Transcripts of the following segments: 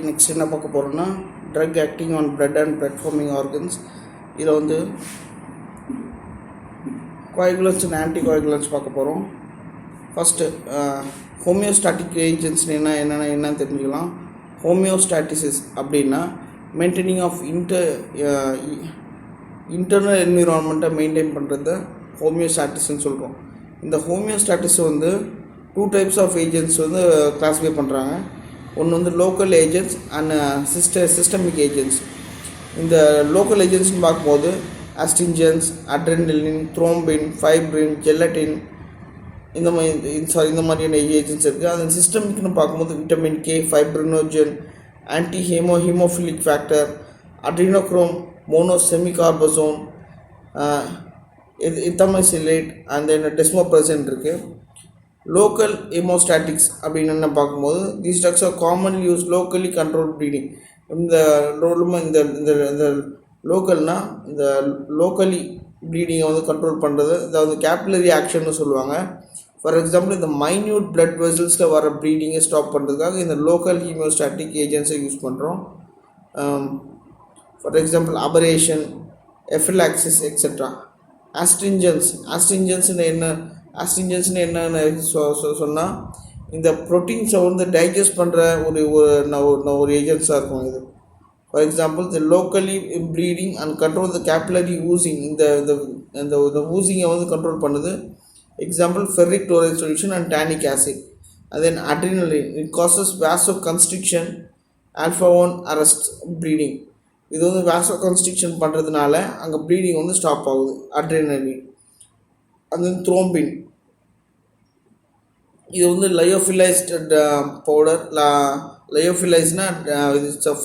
Next என்ன பார்க்க போகிறோன்னா drug acting on blood and blood forming organs. இதில் வந்து கோயகுலன்ஸ் அண்ட் ஆன்டி கோயகுலன்ஸ் பார்க்க போகிறோம். ஃபஸ்ட்டு ஹோமியோஸ்டாட்டிக் ஏஜென்ட்ஸ் என்னென்னு தெரிஞ்சுக்கலாம். ஹோமியோஸ்டாட்டிசிஸ் அப்படின்னா மெயின்டைனிங் ஆஃப் இன்டர்னல் என்விரான்மெண்ட்டை மெயின்டைன் பண்ணுறது ஹோமியோஸ்டாட்டிஸ்ன்னு சொல்கிறோம். இந்த ஹோமியோஸ்டாட்டிஸ் வந்து 2 types ஆஃப் ஏஜென்ட்ஸ் வந்து கிளாஸிஃபை பண்ணுறாங்க. ஒன்று வந்து local agents and systemic agents. இந்த லோக்கல் ஏஜென்ட்ஸ்னு பார்க்கும்போது astringents, adrenaline, thrombin, fibrin, gelatin இந்த மாதிரியான ஏஜென்ட்ஸ் இருக்குது. அது சிஸ்டமிக்னு பார்க்கும்போது vitamin K, fibrinogen, haemophilic factor, adrenochrome, monosemicarbazone, ethamsylate and then desmopressin இருக்குது. லோக்கல் ஹீமோஸ்டாட்டிக்ஸ் அப்படின்னு என்ன பார்க்கும்போது these drugs are commonly use locally control bleeding. இந்த லோக்கல்னால் இந்த லோக்கலி ப்ளீடிங்கை வந்து கண்ட்ரோல் பண்ணுறது, அதாவது கேபிலரி ஆக்ஷன்னு சொல்லுவாங்க. ஃபார் எக்ஸாம்பிள் இந்த மைன்யூட் பிளட் வெசல்ஸில் வர ப்ளீடிங்கை ஸ்டாப் பண்ணுறதுக்காக இந்த லோக்கல் ஹீமோஸ்டாட்டிக் ஏஜென்ட்ஸை யூஸ் பண்ணுறோம். For example operation, epistaxis etcetera. ஆஸ்ட்ரிஞ்சன்ஸ்னு என்னென்னு சொன்னால் இந்த ப்ரோட்டீன்ஸை வந்து டைஜஸ்ட் பண்ணுற ஒரு ஏஜென்ட்ஸாக இருக்கும் இது. For example the locally bleeding and control the capillary oozing. இந்த ஊசிங்கை வந்து கண்ட்ரோல் பண்ணுது. Example ferric chloride solution and tannic acid. And then adrenaline, it causes vasoconstriction, alpha one arrest bleeding. இது வந்து வாசோ கன்ஸ்ட்ரிக்ஷன் பண்ணுறதுனால அங்கே ப்ளீடிங் வந்து ஸ்டாப் ஆகுது, அட்ரினலின். அண்ட் தென் த்ரோம்பின், இது வந்து லயோஃபிலைஸ்ட் பவுடர். லயோஃபிலைஸ்னால் it's a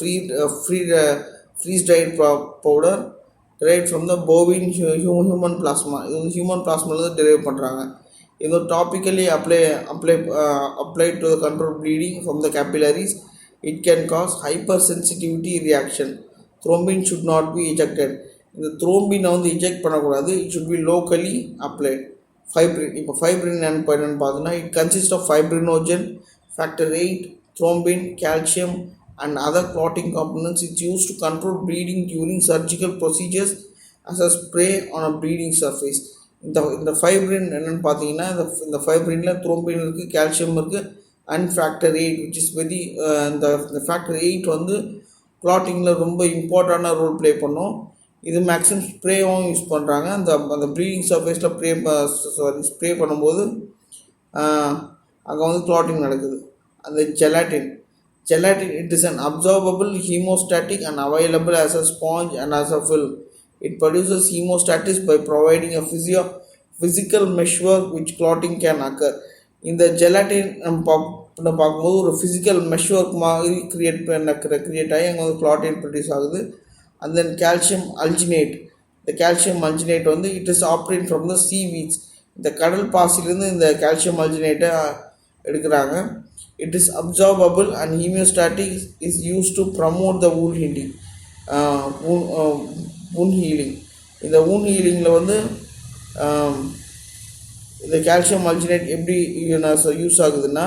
freeze dried powder derived from the bovine human plasma. இது வந்து ஹியூமன் பிளாஸ்மாலேருந்து டெரைவ் பண்ணுறாங்க. இது வந்து டாப்பிக்கலி applied to the control bleeding from the capillaries. It can cause hypersensitivity reaction. Thrombin should not be ejected. இந்த த்ரோம்பினை வந்து inject பண்ணக்கூடாது. It should be locally applied. Fibrin, இப்போ fibrin என்னென்னு பார்த்தோன்னா it consist of fibrinogen, factor 8, thrombin, calcium and other clotting components. It's used to control bleeding during surgical procedures as a spray on a bleeding surface. இந்த fibrin என்னென்னு பார்த்தீங்கன்னா இந்த ஃபைப்ரினில் thrombin இருக்குது, calcium இருக்குது and factor 8 which is very இந்த factor 8 வந்து கிளாட்டிங்கில் ரொம்ப இம்பார்ட்டண்டான ரோல் ப்ளே பண்ணும். இது மேக்ஸிமம் ஸ்ப்ரேவும் யூஸ் பண்ணுறாங்க. அந்த ப்ளீடிங் சர்ஃபேஸில் ஸ்ப்ரே பண்ணும்போது அங்கே வந்து கிளாட்டிங் நடக்குது. அந்த gelatine, it is an absorbable hemostatic and available as a sponge and as a film. It produces hemostasis by providing a physical meshwork which clotting can occur. இந்த gelatine பார்க்கும்போது ஒரு physical meshwork மாதிரி create ஆகி அங்கே வந்து கிளாட்டின் produce ஆகுது. And then calcium alginate. இந்த calcium alginate வந்து it is operate from the seaweeds. இந்த கடல் பாசிலேருந்து இந்த கால்சியம் அல்ஜினேட்டை எடுக்கிறாங்க. It is absorbable and hemostatic is used to promote the wound healing. இந்த wound healingல வந்து இந்த கால்சியம் அல்ஜினேட் எப்படி யூஸ் ஆகுதுன்னா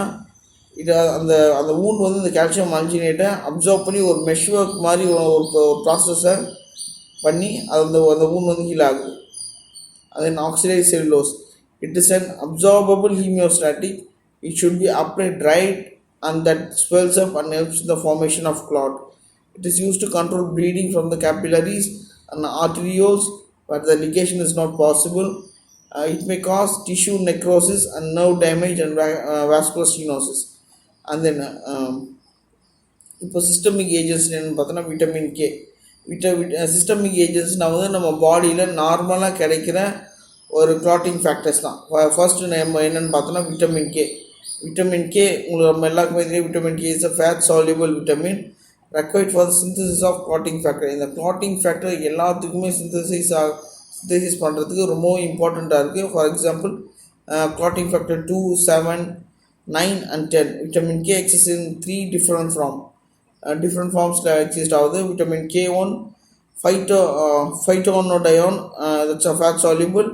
இது அந்த wound வந்து இந்த கால்சியம் அல்ஜினேட்டை அப்சார்ப் பண்ணி ஒரு மெஷ்வொர்க் மாதிரி ஒரு ப்ராசஸை பண்ணி அந்த wound வந்து ஹீல் ஆகுது. அதன் oxidised cellulose, it is an absorbable haemostatic. It should be applied right and that swells up and helps in the formation of clot. It is used to control bleeding from the capillaries and arterioles where the ligation is not possible. It may cause tissue necrosis and nerve damage and vascular stenosis. And then இப்போ systemic agents என்னென்னு பார்த்தோன்னா vitamin K. Systemic ஏஜென்ட்ஸ்னால் வந்து நம்ம பாடியில் நார்மலாக கிடைக்கிற ஒரு clotting factors தான். ஃபர்ஸ்ட்டு நம்ம என்னென்னு பார்த்தோன்னா விட்டமின் கே. விட்டமின் கே உங்களுக்கு நம்ம எல்லாருக்குமே தெரியும். Vitamin K is a fat soluble vitamin required for the synthesis of clotting factor. இந்த கிளாட்டிங் ஃபேக்டர் எல்லாத்துக்குமே சிந்தசிஸ் பண்ணுறதுக்கு ரொம்பவும் இம்பார்ட்டண்ட்டாக இருக்குது. For example clotting factor 2, 7, 9 and 10. Vitamin K exist in 3 different ஃபார்ம்ஸில் எக்ஸிஸ்ட் ஆகுது. Vitamin K1 phytonadione, that's a fat soluble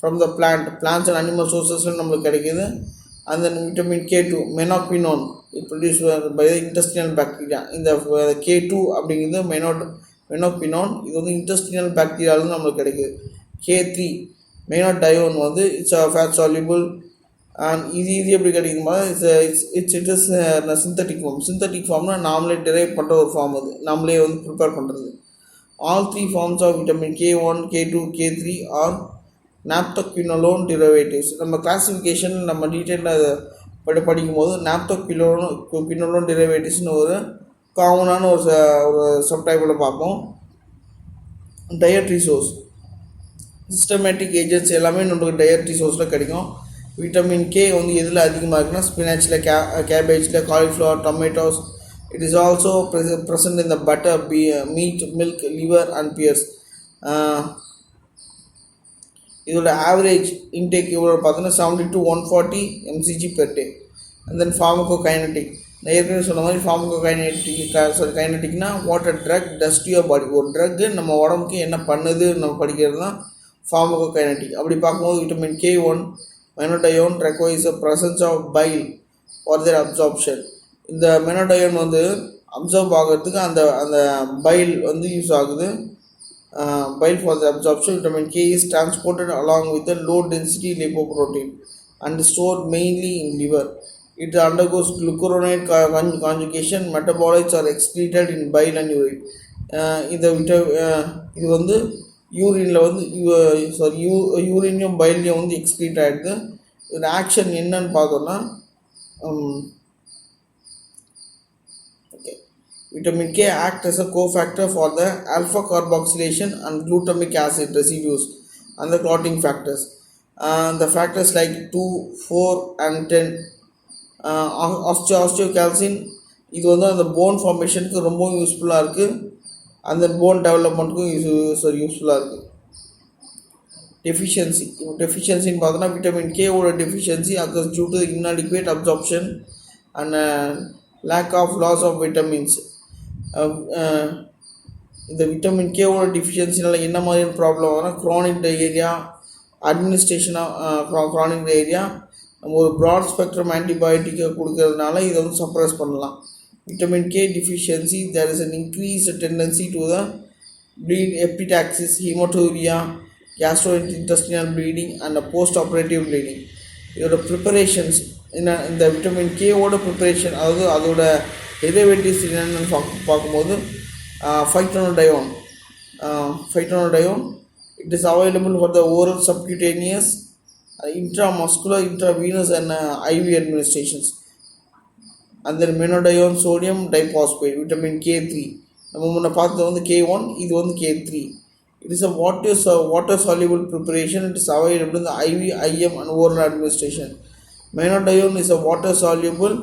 from the plants and animal sources நம்மளுக்கு கிடைக்கிது. and then vitamin K2 menaquinone it produced by the intestinal bacteria. இந்த K2 அப்படிங்கிறது மெனோக்வினோன், இது வந்து intestinal பாக்டீரியாவில் நம்மளுக்கு கிடைக்குது. K3 மெனோடயோன் வந்து இட்ஸ் ஃபேட் சால்யூபிள், அண்ட் இது எப்படி கிடைக்குமா, இட்ஸ் சிந்தட்டிக் ஃபார்ம்னா நாமளே டிரைவ் பண்ணுற ஒரு ஃபார்ம், அது நாமளே வந்து ப்ரிப்பேர் பண்ணுறது. All three forms of vitamin K1, K2, K3 are naphthoquinone derivatives. நம்ம கிளாசிஃபிகேஷன் நம்ம டீட்டெயிலாக படிக்கும் போது naphthoquinone derivatives ஒரு காமனான ஒரு சப்டைப்பில் பார்ப்போம். டயட்ரி சோர்ஸ், சிஸ்டமேட்டிக் ஏஜென்ட்ஸ் எல்லாமே நம்மளுக்கு டயட்ரி சோர்ஸில் கிடைக்கும். விட்டமின் கே வந்து எதில் அதிகமாக இருக்குன்னா ஸ்பினாச்சில், கேபேஜில், cauliflower, tomatoes. It is also present in the butter, meat, milk, liver and pears. இதோட ஆவரேஜ் இன்டேக் இவ்வளோ பார்த்தோன்னா 70 to 140 mcg per day. And then pharmacokinetic, நான் ஏற்கனவே சொன்ன மாதிரி கைனட்டிக்னா what a drug does to your body, ஒரு ட்ரக்கு நம்ம உடம்புக்கு என்ன பண்ணுது நம்ம படிக்கிறது தான் pharmacokinetic. அப்படி பார்க்கும்போது vitamin K1 மெனோடயோன் requires a presence of bile for their absorption. இந்த மெனோடயோன் வந்து அப்சர்வ் ஆகிறதுக்கு அந்த பைல் வந்து யூஸ் ஆகுது. Bile for the absorption. Vitamin K is transported along with the low density lipoprotein and stored mainly in liver. It undergoes glucuronide conjugation. Metabolites are excreted in bile and urine. இது வந்து யூரினில் வந்து யூரினையும் பைல்லையும் வந்து excrete ஆகிடுது. இதோட action என்னன்னு பார்த்தோன்னா, vitamin K acts as a cofactor for the alpha carboxylation and glutamic acid residues and the clotting factors. The factors like 2, 4 and 10. Osteocalcin இது வந்து அந்த போன் ஃபார்மேஷனுக்கு ரொம்ப யூஸ்ஃபுல்லாக இருக்குது, அந்த போன் டெவலப்மெண்ட்டுக்கும் யூஸ்ஃபுல்லாக இருக்குது. டெஃபிஷியன்சின்னு பார்த்தோன்னா விட்டமின் கேவோட deficiency occurs due to inadequate absorption and lack of loss of vitamins. இந்த விட்டமின் கேவோட டிஃபிஷியன்சினால என்ன மாதிரியான ப்ராப்ளம் வரும், க்ரானிக் டயேரியா, க்ரானிக் டயேரியா. நம்ம ஒரு ப்ராட் ஸ்பெக்ட்ரம் ஆன்டிபயோட்டிக்கை கொடுக்கறதுனால இதை வந்து சப்ரஸ் பண்ணலாம். Vitamin K deficiency there is an increase tendency to the bleed, epistaxis, haematuria, gastrointestinal bleeding and post operative bleeding. இதோட ப்ரிப்பரேஷன்ஸ் என்ன, இந்த விட்டமின் கேவோட ப்ரிப்பரேஷன், அதாவது அதோட டெரிவேட்டிவ்ஸ் என்னென்னு பார்க்கும்போது phytonadione. It is available for the oral, subcutaneous, intramuscular, intravenous and IV administrations. And then menodione sodium diphosphate, vitamin K3. நம்ம முன்ன பார்த்தது வந்து K1, இது வந்து K3. It is a water soluble preparation. It is available in the IV, IM and oral administration. Menodione is a water soluble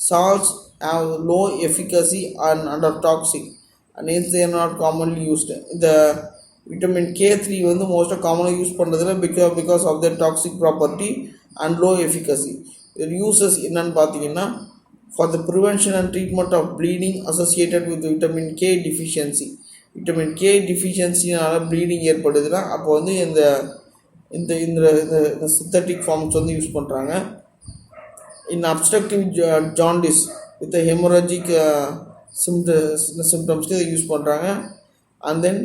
salts, have low efficacy and are toxic, and hence they are not commonly used. The vitamin K3 வந்து மோஸ்ட்டாக காமனாக use பண்ணுறதுல because of their toxic property and low efficacy. Their uses என்னன்னு பார்த்தீங்கன்னா, for the prevention and treatment of bleeding associated with vitamin K deficiency. Vitamin K டிஃபிஷியன்சினால bleeding ஏற்படுதுன்னா அப்போ வந்து இந்த சிந்தட்டிக் ஃபார்ம்ஸ் வந்து யூஸ் பண்ணுறாங்க. In obstructive jaundice with the hemorrhagic symptoms இதை யூஸ் பண்ணுறாங்க. And then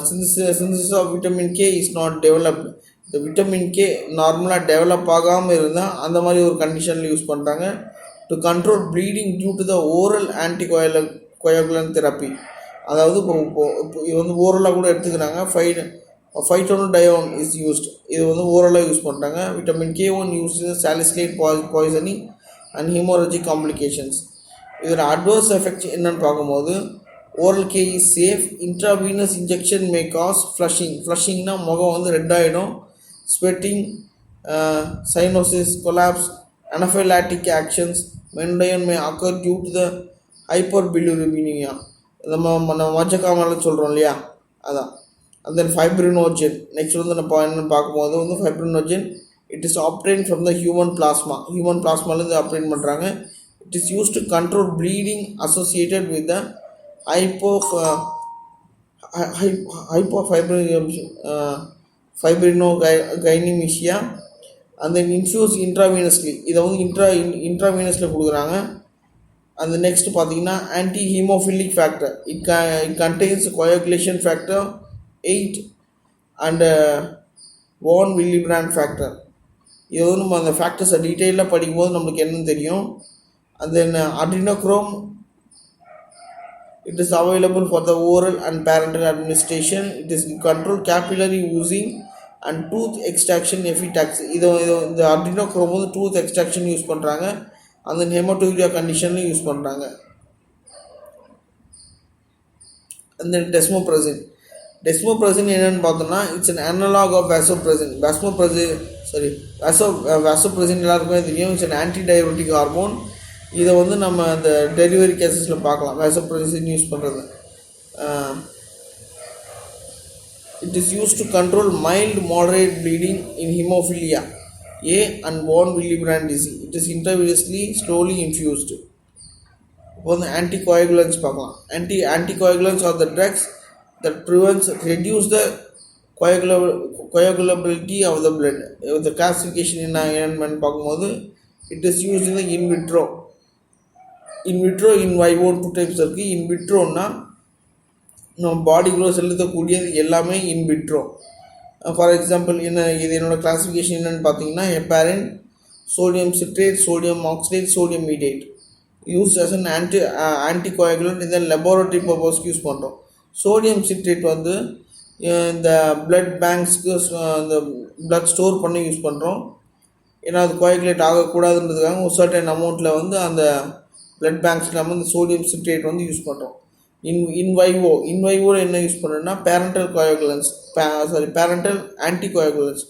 synthesis of vitamin K is not developed. இந்த விட்டமின் கே நார்மலாக டெவலப் ஆகாமல் இருந்தால் அந்த மாதிரி ஒரு கண்டிஷனில் யூஸ் பண்ணுறாங்க. To control bleeding due to the oral anticoagulant therapy. அதாவது இப்போ இது வந்து ஓரலாக கூட எடுத்துக்கிறாங்க. phytonadione இஸ் யூஸ்ட், இது வந்து ஓரலாக யூஸ் பண்ணுறாங்க. Vitamin K1 use salicylate poisoning and haemorrhagic complications. இதோட அட்வர்ஸ் எஃபெக்ட்ஸ் என்னன்னு பார்க்கும்போது, oral K is safe. Intravenous injection may cause ஃப்ளஷிங்னா முகம் வந்து ரெட் ஆகிடும், sweating, cyanosis, collapse, anaphylactic actions. Menadione may occur due to the hyperbilirubinaemia, நம்ம மஞ்சக்காமலாம் சொல்கிறோம் இல்லையா, அதான். And then fibrinogen, next வந்து நம்ம என்ன பார்க்கும்போது வந்து fibrinogen, it is obtained from the human plasmaலேருந்து obtain பண்ணுறாங்க. It is used to control bleeding associated with the hypofibrinogenesia and then infuse intravenously. இதை வந்து இன்ட்ராவீனஸில் கொடுக்குறாங்க. அந்த நெக்ஸ்ட் பார்த்தீங்கன்னா anti haemophilic factor. It contains coagulation factor 8 and von Willebrand factor. இது வந்து நம்ம அந்த ஃபேக்டர்ஸை டீட்டெயிலாக படிக்கும்போது நம்மளுக்கு என்னன்னு தெரியும். And then adrenochrome, it is available for the oral and parenteral administration. It is control capillary oozing and tooth extraction epitaxis. இது இந்த adrenochrome வந்து tooth extraction யூஸ் பண்ணுறாங்க. அந்த ஹெமட்டோரியா கண்டிஷன்லையும் யூஸ் பண்ணுறாங்க. அந்த டெஸ்மோப்ரெசின் என்னென்னு பார்த்தோம்னா it's an analogue of vasopressin. Vasopressin எல்லாருக்குமே தெரியும். It's an anti diabetic hormone. இதை வந்து நம்ம அந்த டெலிவரி கேசஸில் பார்க்கலாம் வாசோப்ரெசின் யூஸ் பண்ணுறது. It is use to control mild moderate bleeding in haemophilia A and von Willebrand disease. It is intravenously slowly infused. இப்போ வந்து anticoagulants பார்க்கலாம். Anticoagulants are the drugs that reduce the coagulability of the blood. The classification என்னன்னு பார்க்கும்போது it is used in the in vitro, in vivo two types இருக்குது. in vitroன்னா நம்ம பாடிக்குள்ளே செலுத்தக்கூடியது எல்லாமே in vitro. For example இது என்னோட கிளாஸிஃபிகேஷன் என்னென்னு பார்த்தீங்கன்னா heparin, sodium citrate, sodium oxide, sodium mediate use as an anticoagulant. இந்த லெபார்ட்டரி பர்பஸ்க்கு யூஸ் பண்ணுறோம். சோடியம் சிட்ரேட் வந்து இந்த பிளட் பேங்க்ஸ்க்கு இந்த பிளட் ஸ்டோர் பண்ணி யூஸ் பண்ணுறோம். ஏன்னா அது கோயாகுலேட் ஆகக்கூடாதுன்றதுக்காக ஒரு சர்டன் அமௌண்ட்டில் வந்து அந்த பிளட் பேங்க்ஸில் நம்ம இந்த சோடியம் சிட்ரேட் வந்து யூஸ் பண்ணுறோம். இன் வைவோவில் என்ன யூஸ் பண்ணுறோன்னா பேரண்டல் ஆன்டிகோயாகுலன்ஸ்.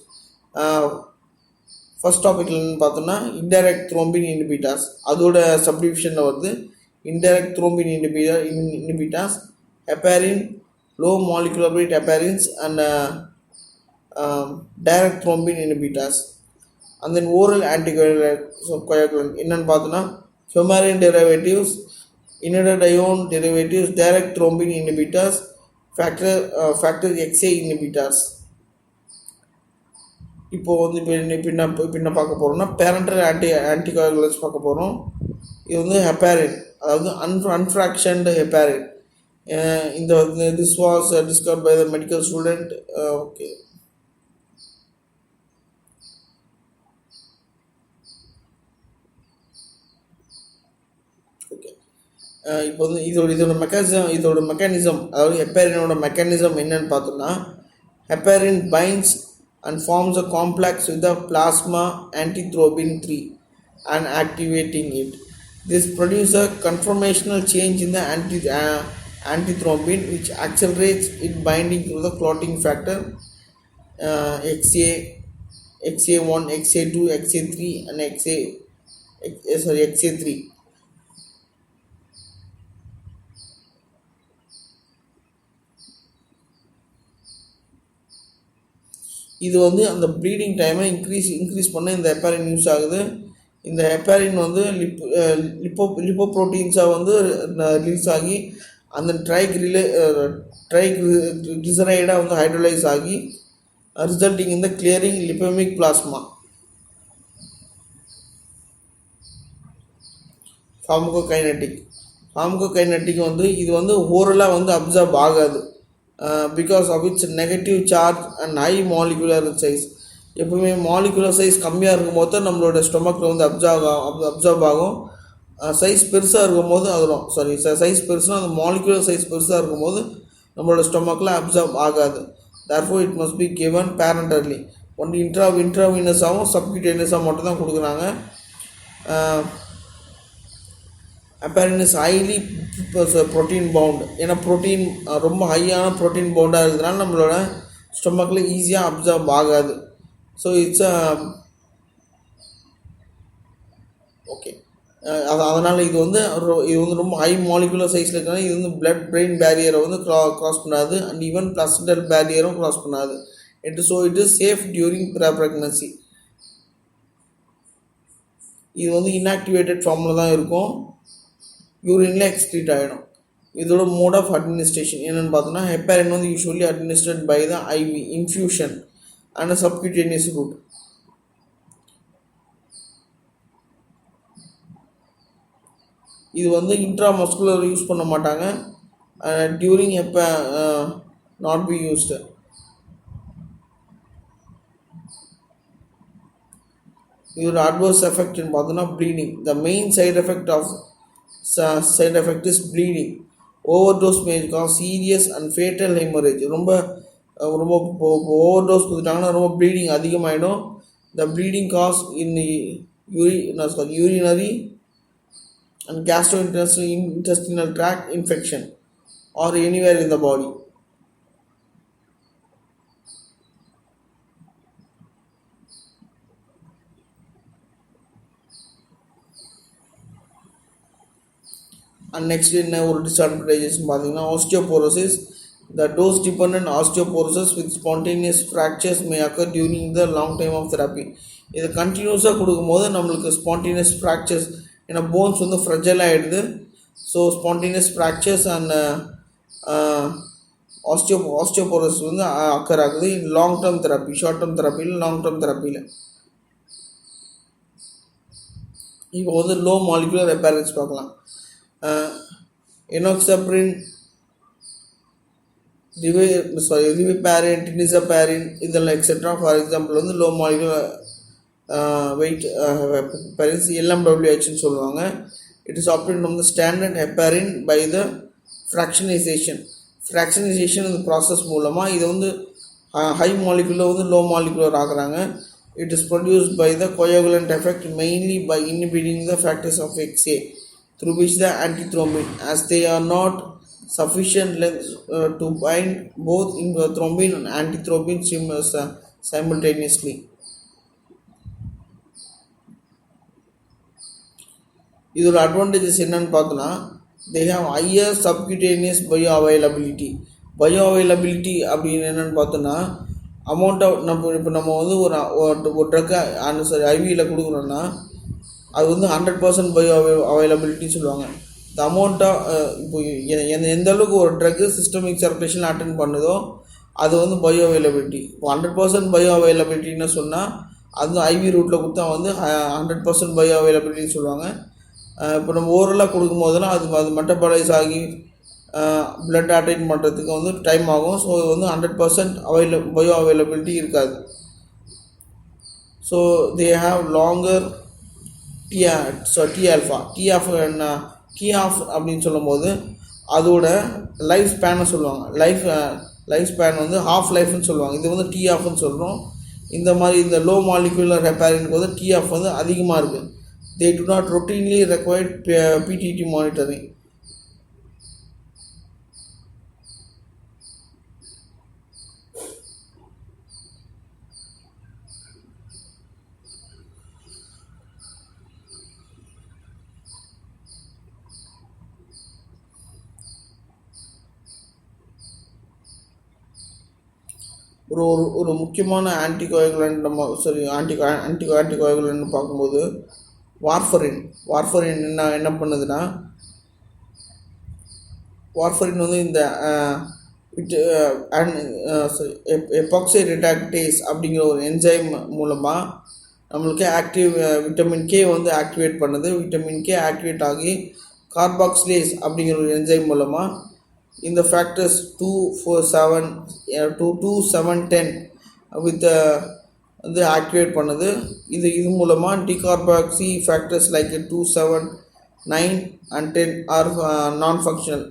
ஃபர்ஸ்ட் டாபிக்ல பார்த்தோம்னா இன்டைரக்ட் த்ரோம்பின் இன்ஹிபிட்டார்ஸ், அதோட சப்டிவிஷனில் வருது. Indirect thrombin inhibitors, heparin, low molecular weight heparins and direct thrombin inhibitors. And then oral anticoagulant என்னென்னு பார்த்தோன்னா coumarin derivatives, inidodione derivatives, direct thrombin inhibitors, factor XA inhibitors. இப்போ வந்து இப்போ பார்க்க போகிறோம்னா பேரண்டல் ஆன்டிகோயாகுலன்ஸ் பார்க்க போகிறோம். இது வந்து ஹெப்பாரின், அதாவது அன்ஃப்ராக்ஷன்டு ஹெப்பாரின். இந்த this was discovered by the medical student. Okay, இப்போ வந்து இதோட மெக்கானிசம் அதாவது ஹெப்பாரினோட மெக்கானிசம் என்னன்னு பார்த்தோம்னா heparin binds and forms a complex with the plasma antithrombin 3 and activating it. This produces a conformational change in the antithrombin which accelerates its binding to the clotting factor XA1, XA2, XA3 and XA3. இது வந்து அந்த bleeding டைமை increase பண்ண இந்த heparin use ஆகுது. இந்த heparin வந்து லிப்போப்ரோட்டீன்ஸாக வந்து ரிலீஸ் ஆகி அந்த ட்ரைக்ளிசரைடாக வந்து ஹைட்ரோலைஸ் ஆகி ரிசல்ட்டிங் இந்த கிளியரிங் லிப்பமிக் பிளாஸ்மா. ஃபார்மகோகைனெட்டிக் வந்து இது வந்து ஓரலாக வந்து அப்சர்வ் ஆகாது. Because of its negative charge and high molecular size. எப்பவுமே மாலிகுலர் சைஸ் கம்மியாக இருக்கும்போது தான் நம்மளோட ஸ்டொமக்கில் வந்து அப்சர்வ் ஆகும். சைஸ் பெருசாக இருக்கும்போது சைஸ் பெருசுனா அந்த மாலிகுலர் சைஸ் பெருசாக இருக்கும்போது நம்மளோட ஸ்டொமக்கில் அப்சர்வ் ஆகாது. Therefore it must be given parenterally. ஒன்று இன்ட்ராவீனஸாகவும் சப்கியூட்டேனியஸாக மட்டும் தான் கொடுக்குறாங்க. Heparin is highly protein bound. ஏன்னா ப்ரோட்டீன் ரொம்ப ஹையான ப்ரோட்டீன் பவுண்டாக இருக்கிறதுனால நம்மளோட ஸ்டொமக்கில் ஈஸியாக அப்சர்வ் ஆகாது. So it's okay. அதனால் இது வந்து ரொம்ப ஹை மாலிகுலர் சைஸில் இருக்கிறனால இது வந்து பிளட் பிரெயின் பேரியரை வந்து க்ராஸ் பண்ணாது அண்ட் ஈவன் பிளாசென்டல் பேரியரும் க்ராஸ் பண்ணாது. It is safe during pregnancy. இது வந்து இன்ஆக்டிவேட்டட் ஃபார்மில் தான் இருக்கும். யூரினில் எக்ஸ்க்ரீட் ஆகிடும். இதோட மோட் ஆஃப் அட்மினிஸ்ட்ரேஷன் என்னென்னு பார்த்தோன்னா ஹெப்பாரின் வந்து usually administrate by the IV infusion and subcutaneous route. இது வந்து இன்ட்ராமஸ்குலர் யூஸ் பண்ண மாட்டாங்க. டியூரிங் எப்போ நாட் பி யூஸ்டு. இதோட அட்வர்ஸ் எஃபெக்ட்னு பார்த்தோன்னா bleeding. The main side effect is bleeding. Overdose may cause serious and fatal haemorrhage. ரொம்ப ரொம்ப ஓவர்டோஸ் கொடுத்துட்டாங்கன்னா ரொம்ப ப்ளீடிங் அதிகமாகிடும். The bleeding cause in urinary and gastrointestinal tract infection or anywhere in the body. And next என்ன ஒரு disadvantages பார்த்தீங்கன்னா osteoporosis. The dose dependent osteoporosis with spontaneous fractures may occur during the long time of therapy. இது கண்டினியூஸாக கொடுக்கும்போது நம்மளுக்கு spontaneous fractures, ஏன்னா bones வந்து fragile ஆகிடுது. So spontaneous fractures and osteoporosis வந்து அக்கர் ஆகுது in long term therapy. Short term தெரப்பியில், லாங் டேர்ம் தெரப்பியில். இப்போ வந்து லோ மாலிகுலர் ரெப்பேரன்ஸ் பார்க்கலாம். எனோக்சப்ரின், ரிவிபாரின், டினிசபாரின் இதெல்லாம் எக்ஸெட்ரா. ஃபார் எக்ஸாம்பிள் வந்து லோ மாலிகுலர் வெயிட் ஹெப்பாரின்ஸ் LMWHன்னு சொல்லுவாங்க. It is obtained from the standard heparin by the fractionisation இந்த ப்ராசஸ் மூலமாக இதை வந்து ஹை மாலிகுலர் வந்து லோ மாலிகுலர் ஆகுறாங்க. It is produced by the coagulant effect mainly by inhibiting the factors of XA through which the antithrombin, as they are not sufficient length to bind both in thrombin and antithrombin simultaneously. இதோட advantages என்னன்னு பார்த்தோன்னா, they have higher subcutaneous bioavailability. அப்படின்னு என்னென்னு பார்த்தோன்னா, amount of நம்ம வந்து ஒரு ட்ரக்கை ஐவியில் கொடுக்குறோன்னா அது வந்து 100% பயோ அவைலபிலிட்டின்னு சொல்லுவாங்க. த அமௌண்ட்டாக இப்போ எந்த அளவுக்கு ஒரு ட்ரக்கு சிஸ்டமிக் சர்க்குலேஷன் அட்டென்ட் பண்ணுதோ அது வந்து பயோ அவைலபிலிட்டி. இப்போ 100% பயோ அவைலபிலிட்டின்னு சொன்னால் அது ஐவி ரூட்டில் கொடுத்தா வந்து 100% பயோ அவைலபிலிட்டின்னு சொல்லுவாங்க. இப்போ நம்ம ஓரலாக கொடுக்கும் போதெல்லாம் அது மெட்டபாலைஸ் ஆகி பிளட் அட்டைன் பண்ணுறதுக்கு வந்து டைம் ஆகும். ஸோ இது வந்து 100% பயோ அவைலபிலிட்டி இருக்காது. So they have longer T half அப்படின்னு சொல்லும்போது அதோட லைஃப் ஸ்பேனை சொல்லுவாங்க. லைஃப் ஸ்பேன் வந்து ஹாஃப் லைஃப்னு சொல்லுவாங்க. இது வந்து T ஆஃப்னு சொல்கிறோம். இந்த மாதிரி இந்த லோ மாலிகுலர் ஹெப்பாரினுக்கு வந்து T ஆஃப் வந்து அதிகமாக இருக்குது. They do not routinely required PTT monitoring. ஒரு முக்கியமான ஆன்டிகோயாகுலண்ட் நம்ம ஆன்டிகோயாகுலண்ட்னு பார்க்கும்போது வார்ஃபரின் என்ன பண்ணுதுன்னா, வார்ஃபரின் வந்து இந்த எபாக்சி ரிடாக்டேஸ் அப்படிங்கிற ஒரு என்சைம் மூலமாக நம்மளுக்கு விட்டமின் K வந்து ஆக்டிவேட் பண்ணுது. விட்டமின் K ஆக்டிவேட் ஆகி கார்பாக்சிலேஸ் அப்படிங்கிற ஒரு என்சைம் மூலமாக இந்த ஃபேக்டர்ஸ் 2, 4, 7, 2, 7, 10 வித் வந்து ஆக்டிவேட் பண்ணுது. இது மூலமாக டிகார்பாக்சி ஃபேக்டர்ஸ் லைக் 2, 7, 9 and 10 ஆர் நான் ஃபங்க்ஷனல்.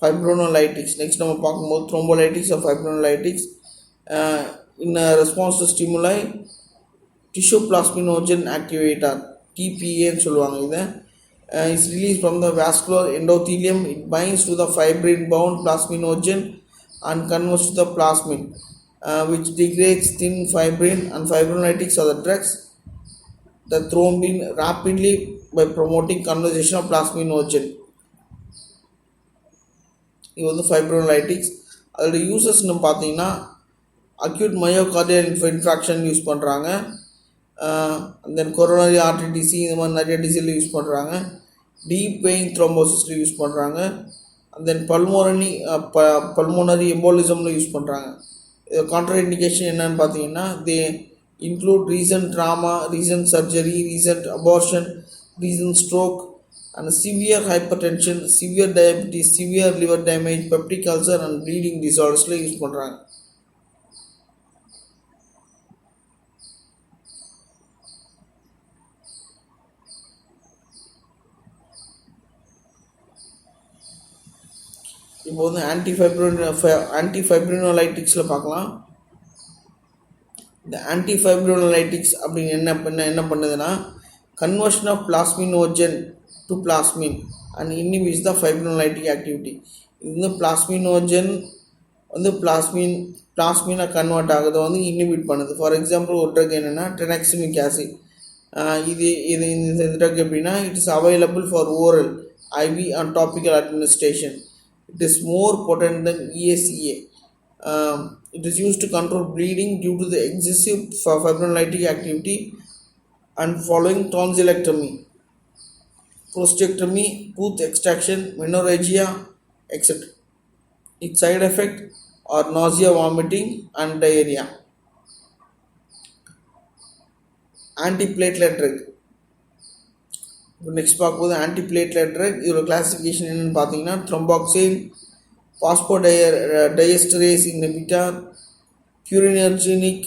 Fibrinolytics. Next நம்ம பார்க்கும்போது thrombolytics or fibrinolytics in response to stimuli tissue plasminogen activator TPA ன்னு சொல்லுவாங்க. இதை is released from the vascular endothelium. It binds to the fibrin bound plasminogen and converts to the plasmin which degrades thin fibrin, and fibrinolytics are the drugs the thrombin rapidly by promoting conversion of plasminogen. இது வந்து ஃபைப்ரோலைட்டிக்ஸ். அதோட யூசஸ்ன்னு பார்த்தீங்கன்னா acute myocardial infarction use பண்ணுறாங்க. தென் coronary artery disease இந்த மாதிரி நிறைய டிசீஸில் use பண்ணுறாங்க. டீப் வெயின் த்ரோம்போசிஸில் யூஸ் பண்ணுறாங்க. அண்ட் தென் பல்மோனரி எம்போலிசமில் யூஸ் பண்ணுறாங்க. இது கான்ட்ரா இண்டிகேஷன் என்னன்னு பார்த்தீங்கன்னா, they include recent trauma, recent surgery, recent abortion, recent stroke and severe hypertension, severe diabetes, severe liver damage, peptic ulcer and bleeding டிசார்டர்ஸில் use பண்ணுறாங்க. இப்போ வந்து ஆன்டிஃபைப்ரினோலைட்டிக்ஸில் பார்க்கலாம். இந்த ஆன்டிஃபைப்ரினோலைட்டிக்ஸ் அப்படின்னு என்ன பண்ணுதுன்னா, conversion of plasminogen to plasmin and inhibits the fibrinolytic activity. இது வந்து பிளாஸ்மினோஜன் வந்து பிளாஸ்மினை கன்வெர்ட் ஆகுது வந்து இன்ஹிபிட் பண்ணுது. ஃபார் எக்ஸாம்பிள் ஒரு ட்ரக் என்னென்னா ட்ரெனக்சிமிக் ஆசிட். இது இது இந்த ட்ரக் எப்படின்னா, it is available for oral, IV and topical administration. It is more potent than ESA. It is used to control bleeding due to the excessive fibrinolytic activity and following tonsillectomy, prostatectomy, tooth extraction, menorrhagia, etc. Its side effect are nausea, vomiting, and diarrhea. Antiplatelet drug. Next பார்க்கும்போது antiplatelet drug. இதோட classification என்னென்னு பார்த்தீங்கன்னா, thromboxane, phosphodiesterase inhibitor, purinergic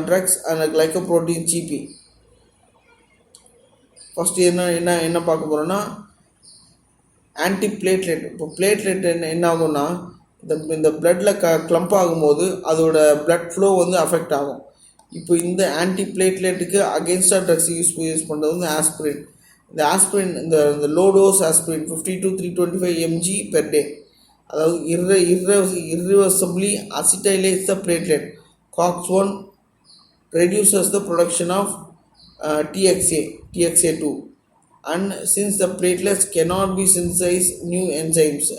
drugs and glycoprotein GP. First என்ன பார்க்க போகிறோன்னா, ஆன்டிபிளேட்லெட். இப்போ platelet என்ன ஆகும்னா, இந்த பிளட்டில் கிளம்ப் ஆகும்போது அதோட பிளட் ஃப்ளோ வந்து அஃபெக்ட் ஆகும். இப்போ இந்த ஆன்டிபிளேட்லெட்டுக்கு அகெயின்ஸ்டாக ட்ரக்ஸ் யூஸ் பண்ணுறது வந்து ஆஸ்பிரின். இந்த ஆஸ்பிரின், இந்த low dose aspirin 50 to 325 mg per day, அதாவது irreversibly acetylates the platelet COX-1, reduces the production of TXA2, and since the platelets cannot be synthesized new enzymes,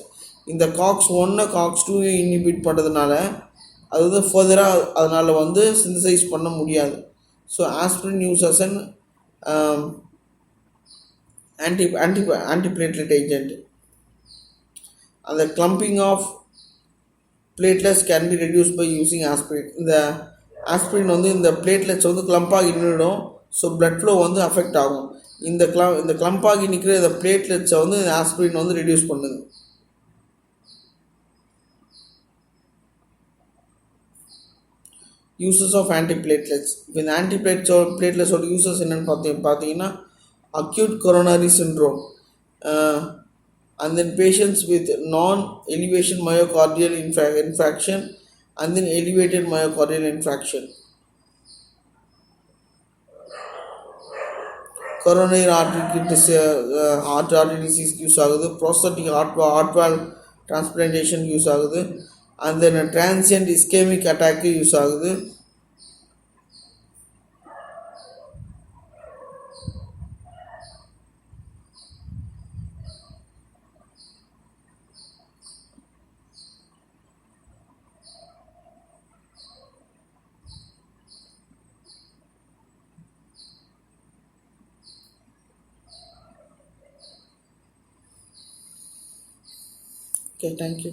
இந்த COX-1 COX-2 inhibit பண்ணுறதுனால அது வந்து ஃபர்தராக அதனால் வந்து சிந்தசைஸ் பண்ண முடியாது. So aspirin uses and antiplatelet agent. And the clumping of platelets can be reduced by using aspirin. இந்த ஆஸ்பிரின் வந்து இந்த பிளேட்லெட்ஸ் வந்து கிளம்பாகி நின்றுடும். ஸோ பிளட் ஃப்ளோ வந்து அஃபெக்ட் ஆகும். இந்த கிளம்பாகி நிற்கிற இந்த பிளேட்லெட்ஸை வந்து ஆஸ்பிரின் வந்து ரெடியூஸ் பண்ணுது. Uses of antiplatelets. இப்போ இந்த ஆன்டிபிளேட்லெட்ஸோட யூசஸ் என்னென்னு பார்த்தீங்கன்னா, acute coronary syndrome, and then patients with non-elevation myocardial infarction and then elevated myocardial infarction. Coronary artery disease use ஆகுது. Prostatic heart valve transplantation use ஆகுது. and then a transient ischemic attack use ஆகுது. Okay, thank you.